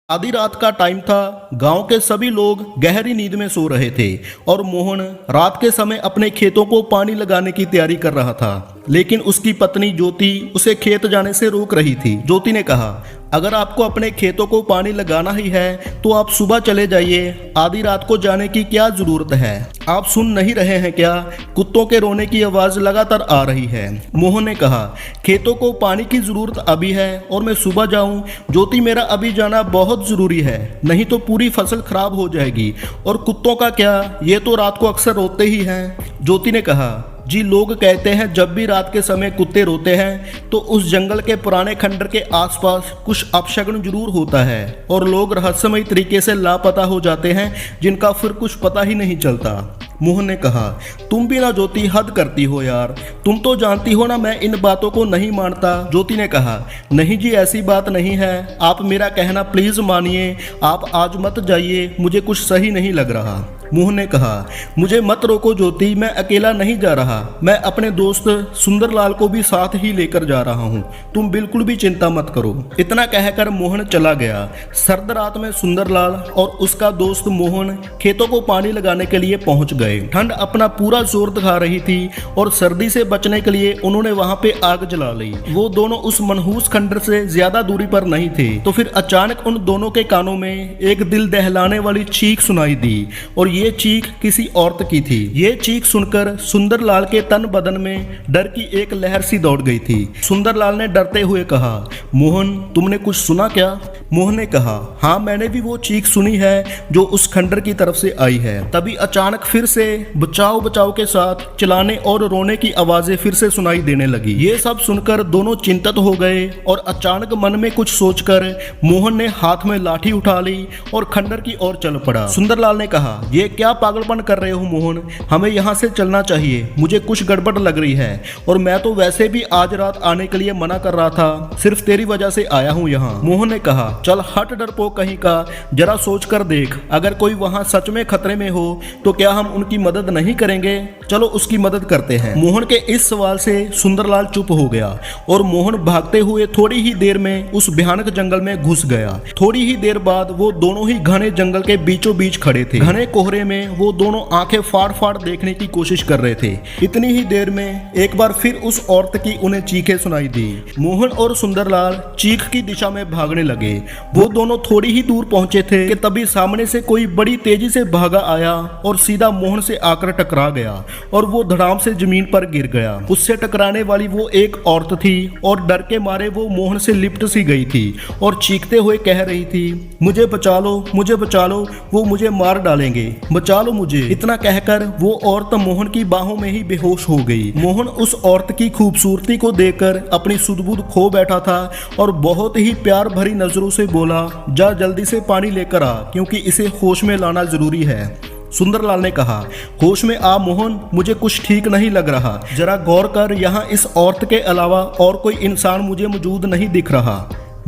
आधी रात का टाइम था। गांव के सभी लोग गहरी नींद में सो रहे थे और मोहन रात के समय अपने खेतों को पानी लगाने की तैयारी कर रहा था। लेकिन उसकी पत्नी ज्योति उसे खेत जाने से रोक रही थी। ज्योति ने कहा, अगर आपको अपने खेतों को पानी लगाना ही है तो आप सुबह चले जाइए, आधी रात को जाने की क्या जरूरत है। आप सुन नहीं रहे हैं क्या? कुत्तों के रोने की आवाज लगातार आ रही है। मोहन ने कहा, खेतों को पानी की जरूरत अभी है और मैं सुबह जाऊं? ज्योति, मेरा अभी जाना बहुत जरूरी है, नहीं तो पूरी फसल खराब हो जाएगी। और कुत्तों का क्या, ये तो रात को अक्सर रोते ही हैं। ज्योति ने कहा, जी, लोग कहते हैं जब भी रात के समय कुत्ते रोते हैं तो उस जंगल के पुराने खंडर के आसपास कुछ अपशगुन जरूर होता है और लोग रहस्यमय तरीके से लापता हो जाते हैं जिनका फिर कुछ पता ही नहीं चलता। मोहन ने कहा, तुम भी ना ज्योति, हद करती हो यार, तुम तो जानती हो ना मैं इन बातों को नहीं मानता। ज्योति ने कहा, नहीं जी, ऐसी बात नहीं है, आप मेरा कहना प्लीज मानिए, आप आज मत जाइए, मुझे कुछ सही नहीं लग रहा। मोहन ने कहा, मुझे मत रोको ज्योति, मैं अकेला नहीं जा रहा, मैं अपने दोस्त सुंदरलाल को भी साथ ही लेकर जा रहा हूँ, तुम बिल्कुल भी चिंता मत करो। इतना कहकर मोहन चला गया। सर्द रात में सुंदरलाल और उसका दोस्त मोहन खेतों को पानी लगाने के लिए पहुंच गए। ठंड अपना पूरा जोर दिखा रही थी और सर्दी से बचने के लिए उन्होंने वहां पे आग जला ली। वो दोनों उस मनहूस खंडर से ज्यादा दूरी पर नहीं थे तो फिर अचानक उन दोनों के कानों में एक दिल दहलाने वाली चीख सुनाई दी और ये चीख किसी औरत की थी। ये चीख सुनकर सुंदरलाल के तन बदन में डर की एक लहर सी दौड़ गई थी। सुंदरलाल ने डरते हुए कहा, मोहन, तुमने कुछ सुना क्या? मोहन ने कहा, हाँ, मैंने भी वो चीख सुनी है जो उस खंडर की तरफ से आई है। तभी अचानक फिर से बचाओ बचाओ के साथ चिल्लाने और रोने की आवाजें फिर से सुनाई देने लगी। ये सब सुनकर दोनों चिंतित हो गए और अचानक मन में कुछ सोचकर मोहन ने हाथ में लाठी उठा ली और खंडर की ओर चल पड़ा। सुंदरलाल ने कहा, ये क्या पागलपन कर रहे हो मोहन, हमें यहाँ से चलना चाहिए, मुझे कुछ गड़बड़ लग रही है और मैं तो वैसे भी आज रात आने के लिए मना कर रहा था, सिर्फ तेरी वजह से आया हूँ यहाँ। मोहन ने कहा, चल हट डरपोक कहीं का, जरा सोच कर देख, अगर कोई वहाँ सच में खतरे में हो तो क्या हम उनकी मदद नहीं करेंगे? चलो उसकी मदद करते हैं। मोहन के इस सवाल से सुंदरलाल चुप हो गया और मोहन भागते हुए थोड़ी ही देर में उस भयानक जंगल में घुस गया। थोड़ी ही देर बाद वो दोनों ही घने जंगल के बीचों बीच खड़े थे। घने कोहरे में वो दोनों आंखें फाड़ फाड़ देखने की कोशिश कर रहे थे। इतनी ही देर में एक बार फिर उस औरत की उन्हें चीखें सुनाई दी। मोहन और सुंदरलाल चीख की दिशा में भागने लगे। वो दोनों थोड़ी ही दूर पहुंचे थे कि तभी सामने से कोई बड़ी तेजी से भागा आया और सीधा मोहन से आकर टकरा गया और वो धड़ाम से जमीन पर गिर गया। उससे टकराने वाली वो एक औरत थी और डर के मारे वो मोहन से लिपट सी गई थी और चीखते हुए कह रही थी, मुझे बचा लो, मुझे बचा लो, वो मुझे मार डालेंगे, बचा लो मुझे। इतना कहकर वो औरत मोहन की बाहों में ही बेहोश हो गई। मोहन उस औरत की खूबसूरती को देखकर अपनी सुध-बुध खो बैठा था और बहुत ही प्यार भरी नजरों से बोला, जा जल्दी से पानी लेकर आ, क्योंकि इसे होश में लाना जरूरी है। सुंदरलाल ने कहा, होश में आ मोहन, मुझे कुछ ठीक नहीं लग रहा, जरा गौर कर, यहाँ इस औरत के अलावा और कोई इंसान मुझे मौजूद नहीं दिख रहा।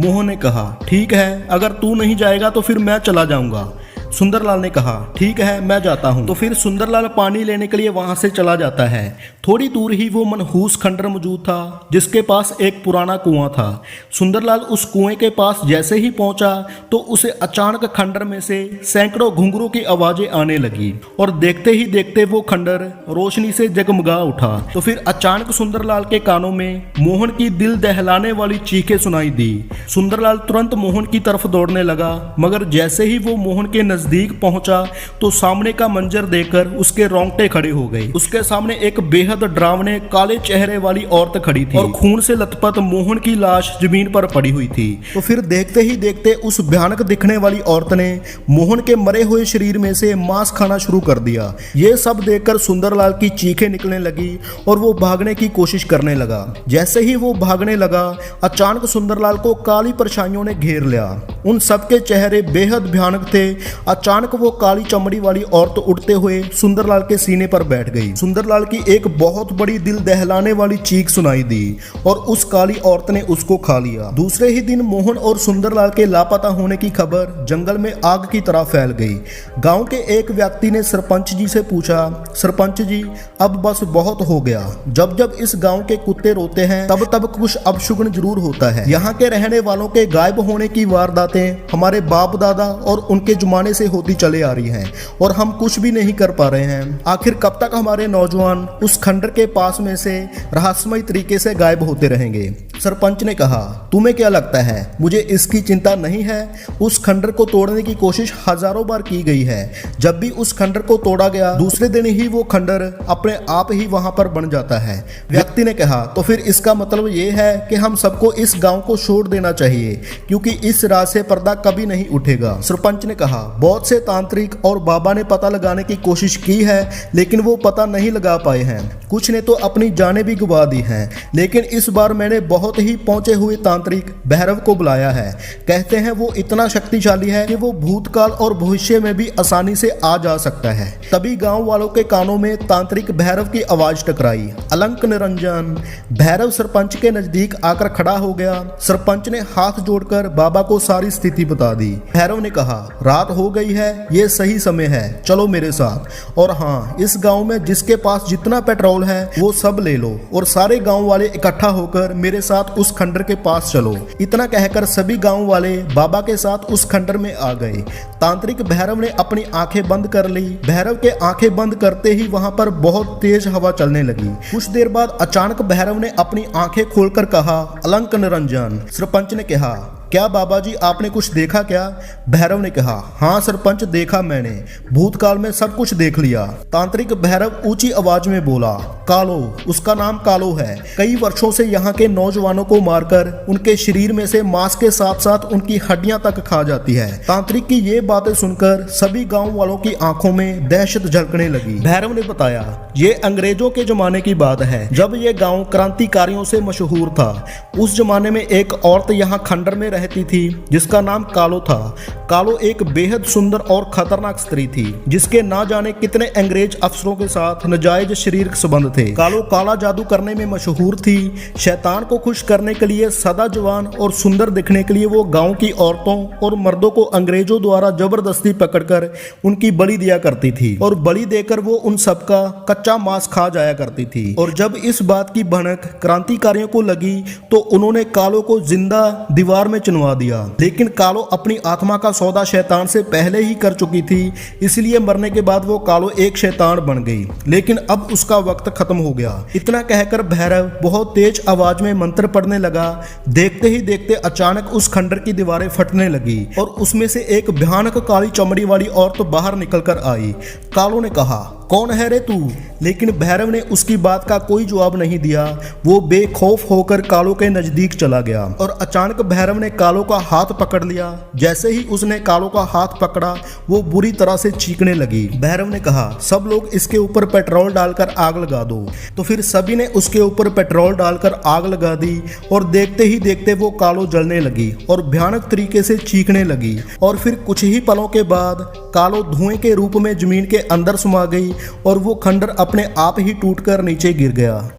मोहन ने कहा, ठीक है, अगर तू नहीं जाएगा तो फिर मैं चला जाऊंगा। सुंदरलाल ने कहा, ठीक है, मैं जाता हूँ। तो फिर सुंदरलाल पानी लेने के लिए वहां से चला जाता है। थोड़ी दूर ही वो मनहूस खंडर मौजूद था जिसके पास एक पुराना कुआं था। सुंदरलाल उस कुएं के पास जैसे ही पहुंचा तो उसे अचानक खंडर में से सैकड़ों घुंघरू की आवाजें आने लगी और देखते ही देखते वो खंडर रोशनी से जगमगा उठा। तो फिर अचानक सुंदरलाल के कानों में मोहन की दिल दहलाने वाली चीखें सुनाई दी। सुंदरलाल तुरंत मोहन की तरफ दौड़ने लगा, मगर जैसे ही वो मोहन के नजदीक पहुंचा तो सामने का मंजर देखकर उसके रोंगटे खड़े हो गए। उसके सामने एक बेहद डरावने काले चेहरे वाली औरत खड़ी थी और खून से लथपथ मोहन की लाश जमीन पर पड़ी हुई थी। तो फिर देखते ही देखते उस भयानक दिखने वाली औरत ने मोहन के मरे हुए शरीर में से मांस खाना शुरू कर दिया। ये सब देखकर सुंदरलाल की चीखें निकलने लगी और वो भागने की कोशिश करने लगा। जैसे ही वो भागने लगा, अचानक सुंदरलाल को काली परछाइयों ने घेर लिया। उन सबके चेहरे बेहद भयानक थे। अचानक वो काली चमड़ी वाली औरत उठते हुए सुंदरलाल के सीने पर बैठ गई। सुंदरलाल की एक बहुत बड़ी दिल दहलाने वाली चीख सुनाई दी और उस काली औरत ने उसको खा लिया। दूसरे ही दिन मोहन और सुंदरलाल के लापता होने की खबर जंगल में आग की तरह फैल गई। गांव के एक व्यक्ति ने सरपंच जी से पूछा, सरपंच जी अब बस बहुत हो गया। जब जब इस गांव के कुत्ते रोते हैं तब तब कुछ अपशुगन जरूर होता है। यहाँ के रहने वालों के गायब होने की वारदातें हमारे बाप दादा और उनके जुमाने से होती चले आ रही हैं और हम कुछ भी नहीं कर पा रहे हैं। आखिर कब तक हमारे नौजवान उस खंडर के पास में से रहस्यमय तरीके से गायब होते रहेंगे? सरपंच ने कहा, तुम्हें क्या लगता है मुझे इसकी चिंता नहीं है? उस खंडर को तोड़ने की कोशिश हजारों बार की गई है। जब भी उस खंडर को तोड़ा गया दूसरे दिन ही वो खंडर अपने आप ही वहां पर बन जाता है। व्यक्ति ने कहा, तो फिर इसका मतलब ये है कि हम सबको इस गांव को छोड़ देना चाहिए क्योंकि इस राज से पर्दा कभी नहीं उठेगा। सरपंच ने कहा, बहुत से तांत्रिक और बाबा ने पता लगाने की कोशिश की है लेकिन वो पता नहीं लगा पाए हैं। कुछ ने तो अपनी जानें भी गंवा दी हैं, लेकिन इस बार मैंने बहुत ही पहुंचे हुए तांत्रिक भैरव को बुलाया है। कहते हैं वो इतना शक्तिशाली है कि वो भूतकाल और भविष्य में भी आसानी से आ जा सकता है। तभी गांव वालों के कानों में तांत्रिक भैरव की आवाज टकराई, अलंक निरंजन। भैरव सरपंच के नजदीक आकर खड़ा हो गया। सरपंच ने हाथ जोड़कर बाबा को सारी स्थिति बता दी। भैरव ने कहा, रात हो गई है, ये सही समय है, चलो मेरे साथ। और हाँ, इस गांव में जिसके पास जितना पेट्रोल है वो सब ले लो और सारे गांव वाले इकट्ठा होकर मेरे साथ उस खंडर के पास चलो। इतना कहकर सभी गांव वाले बाबा के साथ उस खंडर में आ गए। तांत्रिक भैरव ने अपनी आंखें बंद कर ली। भैरव के आंखें बंद करते ही वहां पर बहुत तेज हवा चलने लगी। कुछ देर बाद अचानक भैरव ने अपनी आंखें खोलकर कहा, अलंक निरंजन। सरपंच ने कहा, क्या बाबा जी आपने कुछ देखा क्या? भैरव ने कहा, हाँ सरपंच, देखा मैंने, भूतकाल में सब कुछ देख लिया। तांत्रिक भैरव ऊंची आवाज में बोला, कालो, उसका नाम कालो है, कई वर्षों से यहाँ के नौजवानों को मारकर उनके शरीर में से मांस के साथ साथ उनकी हड्डियां तक खा जाती है। तांत्रिक की ये बातें सुनकर सभी गांव वालों की आंखों में दहशत झलकने लगी। भैरव ने बताया, ये अंग्रेजों के जमाने की बात है जब ये गांव क्रांतिकारियों से मशहूर था। उस जमाने में एक औरत यहाँ खंडर में रहती थी जिसका नाम कालो था। कालो एक बेहद सुंदर और खतरनाक स्त्री थी जिसके ना जाने कितने अंग्रेज अफसरों के साथ नाजायज शारीरिक संबंध थे। कालो काला जादू करने में मशहूर थी। शैतान को खुश करने के लिए, सदा जवान और सुंदर दिखने के लिए वो गांव की औरतों और मर्दों को अंग्रेजों द्वारा जबरदस्ती पकड़कर उनकी बलि दिया करती थी और बलि देकर वो उन सबका कच्चा मांस खा जाया करती थी। और जब इस बात की भनक क्रांतिकारियों को लगी तो उन्होंने कालो को जिंदा दीवार में चुनवा दिया। लेकिन कालो अपनी आत्मा का सौदा शैतान से पहले ही कर चुकी थी, इसलिए मरने के बाद वो कालो एक शैतान बन गई। लेकिन अब उसका वक्त खत्म हो गया। इतना कहकर भैरव बहुत तेज आवाज में मंत्र पढ़ने लगा। देखते ही देखते अचानक उस खंडर की दीवारें फटने लगी और उसमें से एक भयानक काली चमड़ी वाली औरत बाहर निकलकर आई। कालो ने कहा, कौन है रे तू? लेकिन भैरव ने उसकी बात का कोई जवाब नहीं दिया। वो बेखौफ होकर कालो के नजदीक चला गया और अचानक भैरव ने कालो का हाथ पकड़ लिया। जैसे ही उसने कालो का हाथ पकड़ा वो बुरी तरह से चीखने लगी। भैरव ने कहा, सब लोग इसके ऊपर पेट्रोल डालकर आग लगा दो। तो फिर सभी ने उसके ऊपर पेट्रोल डालकर आग लगा दी और देखते ही देखते वो कालो जलने लगी और भयानक तरीके से चीखने लगी। और फिर कुछ ही पलों के बाद कालो धुएं के रूप में जमीन के अंदर समा गई और वो खंडर अपने आप ही टूटकर नीचे गिर गया।